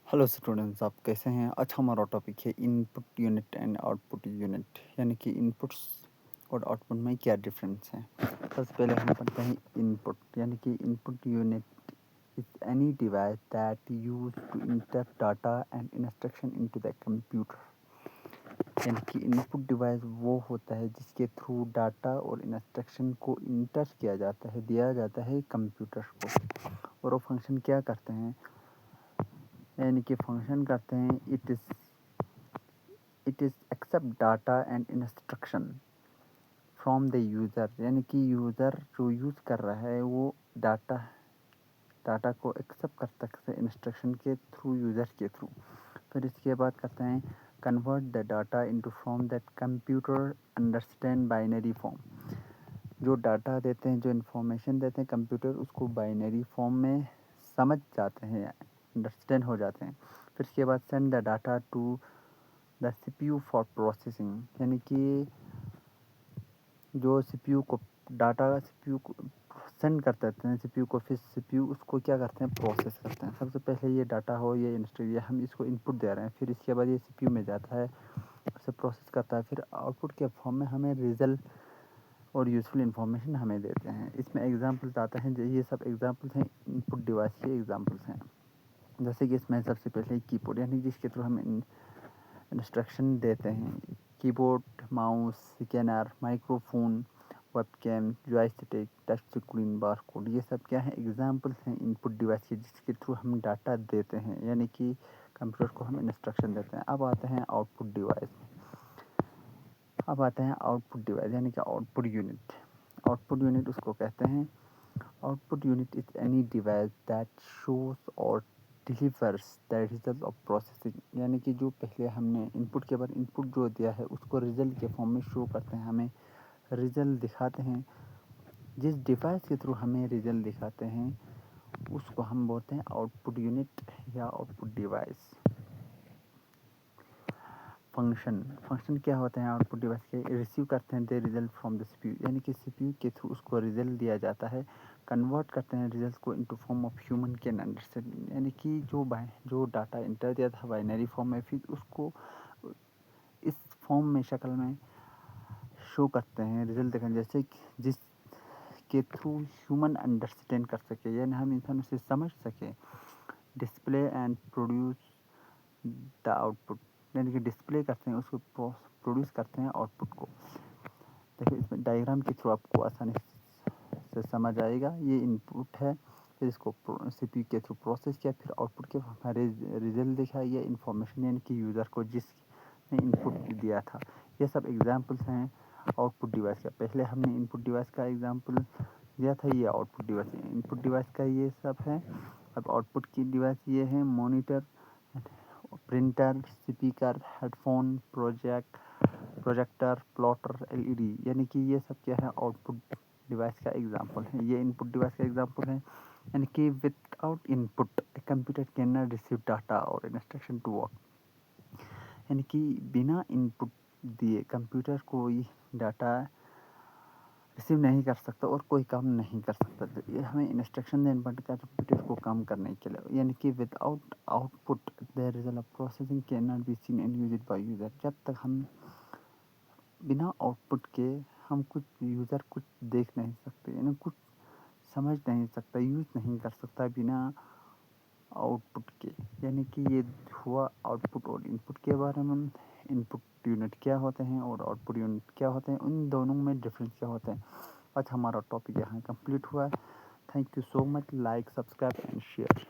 Hello students, आप कैसे हैं? आज हमारा टॉपिक है input unit and output unit, यानी कि इनपुट्स और आउटपुट में क्या डिफरेंस है। सबसे पहले हम पढ़ते हैं इनपुट, यानी कि input unit is any device that use to enter data and instruction into the computer. यानी कि इनपुट डिवाइस वो होता है जिसके थ्रू डाटा और इंस्ट्रक्शन को इंटर किया जाता है, दिया जाता है कंप्यूटर को, और वो फंक्शन क्या करते हैं, यानी कि फंक्शन करते हैं it is accept data and instruction from the user, यानी कि यूज़र जो यूज़ कर रहा है वो डाटा को एक्सेप्ट कर सकते हैं इंस्ट्रक्शन के थ्रू, यूज़र के थ्रू। फिर इसके बाद करते हैं convert the data into form that computer understand binary form. जो डाटा देते हैं, जो इन्फॉर्मेशन देते हैं कंप्यूटर, उसको बाइनरी फॉर्म में समझ जाते हैं, अंडरस्टैंड हो जाते हैं। फिर इसके बाद send the data to the CPU for processing, यानी कि जो CPU को डाटा CPU को सेंड कर देते हैं CPU को, फिर CPU उसको क्या करते हैं, प्रोसेस करते हैं। सबसे पहले ये डाटा हो, ये इंस्ट्रक्शन, हम इसको इनपुट दे रहे हैं, फिर इसके बाद ये CPU में जाता है, उसे प्रोसेस करता है, फिर आउटपुट के फॉर्म में हमें रिजल्ट और यूज़फुल इन्फॉर्मेशन हमें देते हैं। इसमें एग्जांपल्स आते हैं, ये सब एग्जांपल्स हैं, इनपुट डिवाइस के एग्जांपल्स हैं। जैसे कि इसमें सबसे पहले कीबोर्ड, यानी जिसके थ्रू हम इंस्ट्रक्शन देते हैं। Keyboard, mouse, scanner, microphone, webcam, joystick, touch screen, barcode, ये सब क्या है, एग्जांपल्स हैं इनपुट डिवाइस के, जिसके थ्रू हम डाटा देते हैं, यानी कि कंप्यूटर को हम इंस्ट्रक्शन देते हैं। अब आते हैं आउटपुट डिवाइस, यानी कि आउटपुट यूनिट। आउटपुट यूनिट उसको कहते हैं, output unit is any device that shows or delivers the result of processing, यानी कि जो पहले हमने इनपुट के बाद इनपुट जो दिया है उसको रिजल्ट के फॉर्म में शो करते हैं, हमें रिजल्ट दिखाते हैं। जिस डिवाइस के थ्रू हमें रिजल्ट दिखाते हैं उसको हम बोलते हैं आउटपुट यूनिट या आउटपुट डिवाइस। फंक्शन क्या होते हैं आउटपुट डिवाइस के, रिसीव करते हैं the result from the CPU, यानी कि CPU के थ्रू उसको रिजल्ट दिया जाता है। कन्वर्ट करते हैं रिजल्ट को into form of human can understand, यानी कि जो डाटा इंटर दिया था बाइनरी फॉर्म में, फिर उसको इस फॉर्म में, शक्ल में शो करते हैं, रिजल्ट देखें, जैसे जिसके थ्रू ह्यूमन अंडरस्टैंड कर सके, यानी हम इंसान उसे समझ सके। Display and produce the output, यानी कि डिस्प्ले करते हैं, उसको प्रोड्यूस करते हैं आउटपुट को। देखिए इसमें डायग्राम के थ्रू आपको आसानी से समझ आएगा। ये इनपुट है, फिर इसको CPU के थ्रू प्रोसेस किया, फिर आउटपुट के रिजल्ट दिखा, ये इन्फॉर्मेशन, यानी कि यूज़र को जिसने इनपुट दिया था। ये सब एग्जांपल्स हैं आउटपुट डिवाइस का। पहले हमने इनपुट डिवाइस का एग्जांपल दिया था, ये आउटपुट डिवाइस, इनपुट डिवाइस का ये सब है। अब आउटपुट की डिवाइस ये है, monitor, printer, speaker, headphone, projector, plotter, LED, यानी कि ये सब क्या है, आउटपुट डिवाइस का एग्जांपल है। ये इनपुट डिवाइस का एग्जांपल है, यानी कि without input computer can not receive data और इंस्ट्रक्शन टू वर्क, यानी कि बिना इनपुट दिए कंप्यूटर कोई डाटा रिसीव नहीं कर सकता और कोई काम नहीं कर सकता। तो ये हमें इंस्ट्रक्शन देना पड़ता है कंप्यूटर को काम करने के लिए, यानी कि without output the result of processing can not be seen and used by user. जब तक हम बिना आउटपुट के हम कुछ यूज़र कुछ देख नहीं सकते, यानी कुछ समझ नहीं सकता, यूज़ नहीं कर सकता बिना आउटपुट के। यानी कि ये हुआ आउटपुट और इनपुट के बारे में। इनपुट यूनिट क्या होते हैं और आउटपुट यूनिट क्या होते हैं, उन दोनों में डिफरेंस क्या होते हैं। आज हमारा टॉपिक यहाँ कंप्लीट हुआ है। Thank you so much. Like, subscribe and share.